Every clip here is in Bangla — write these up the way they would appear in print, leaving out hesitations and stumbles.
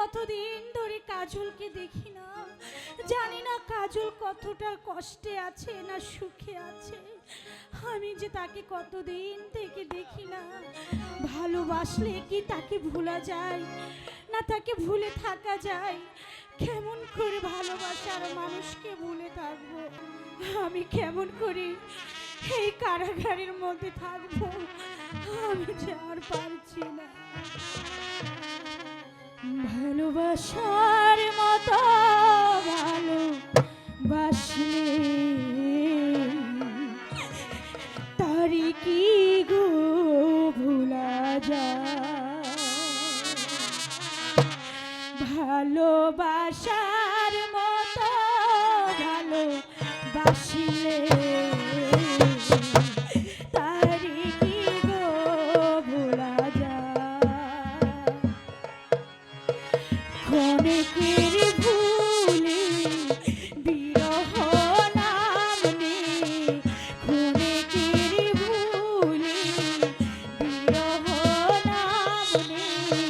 কতদিন ধরে কাজলকে দেখি না, জানি না কাজল কতটা কষ্টে আছে না সুখে আছে। আমি যে তাকে কতদিন থেকে দেখি না। ভালোবাসলে কি তাকে ভোলা যায় না তাকে ভুলে থাকা যায়? কেমন করে ভালোবাসার মানুষকে ভুলে থাকবো? আমি কেমন করে এই কারাগারের মধ্যে থাকবো? আমি যে আর পারছি না। ভালোবাসার মতো ভালোবাসলে তারি কি গো ভোলা যায়? ভালোবাসার মতো ভালোবাসলে তারি কি গো ভোলা যায়? ক্ষণিকের ভুলে বিরহ নাম নেই, ক্ষণিকের ভুলে বিরহ নাম নেই,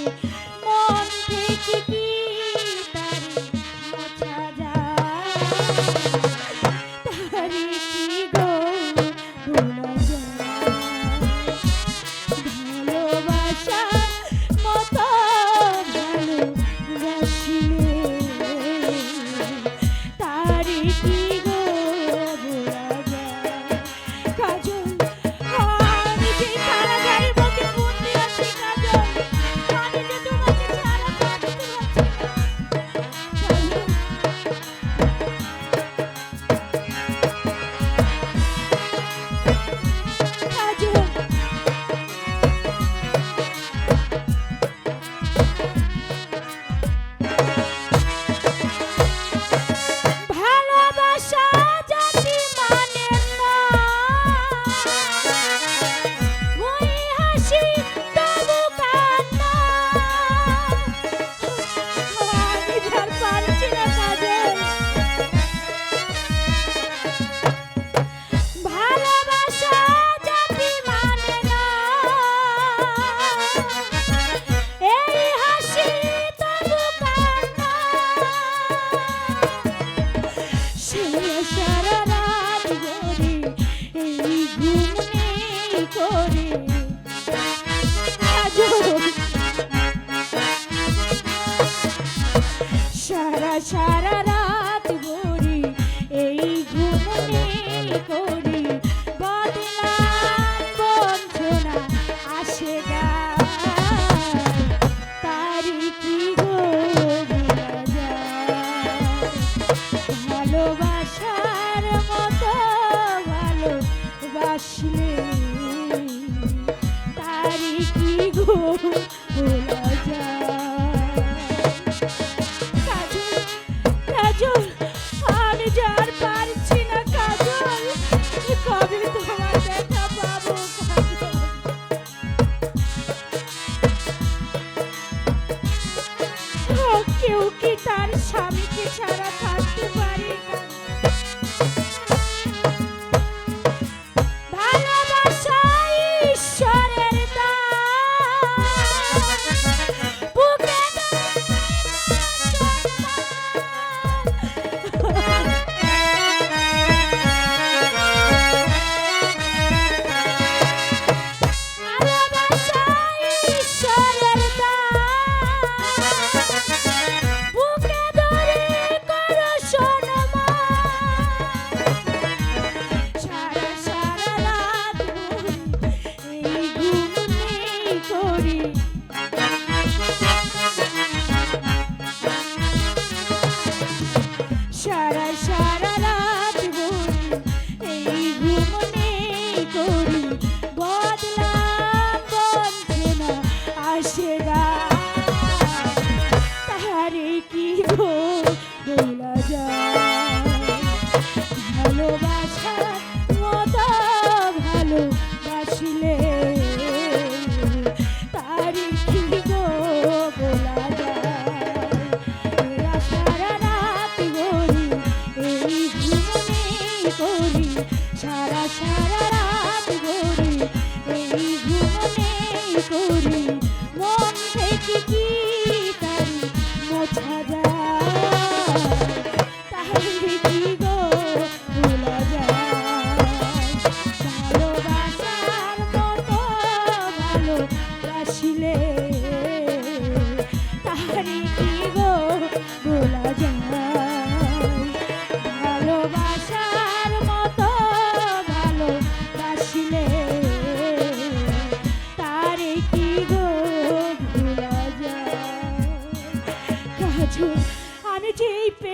মন থেকে কি তারি মোছা যায়? তারি কি গো ভোলা যায়? ভালোবাসার মতো ভালোবাসলে তারি কি গো ভোলা যায়? কাজল, আমি যে কারাগারের মধ্যে বন্দি আছি কাজল, আমি যে তোমাকে ছাড়া থাকতে পারছি না। কাজল, ভালোবাসা যদি মানে না, ওই হাসি তবু কান্না। আমি আর পারছি না কাজল। ভালোবাসা যদি মানে না, এই হাসি তবু কান্না। সারা রাত ধরে এই ঘুম নেই করে কাজল, সারা রাত ধরে এই ঘুম নেই করে বদনাম বঞ্চনা আসে গায়। তারি কি গো ভোলা যায়? ভালোবাসার মতো ভালোবাসলে তারি কি গো ভোলা যায়? কাজল, কাজল, আমি যে আর পারছি না কাজল। কবে তোমার দেখা পাবো কাজল? কেউ কি তার স্বামীকে ছাড়া থাকতে পারে? ভালোবাসা ঈশ্বরের দান, বুকে ভালোবাসা ঈশ্বরের দান, বুকে ধরে করো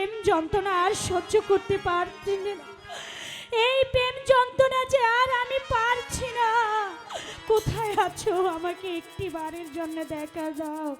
প্রেম যন্ত্রণা আর সহ্য করতে পারছি না। এই প্রেম যন্ত্রণা যে আর আমি পারছি না। কোথায় আছো? আমাকে একটি বারের জন্য দেখা দাও।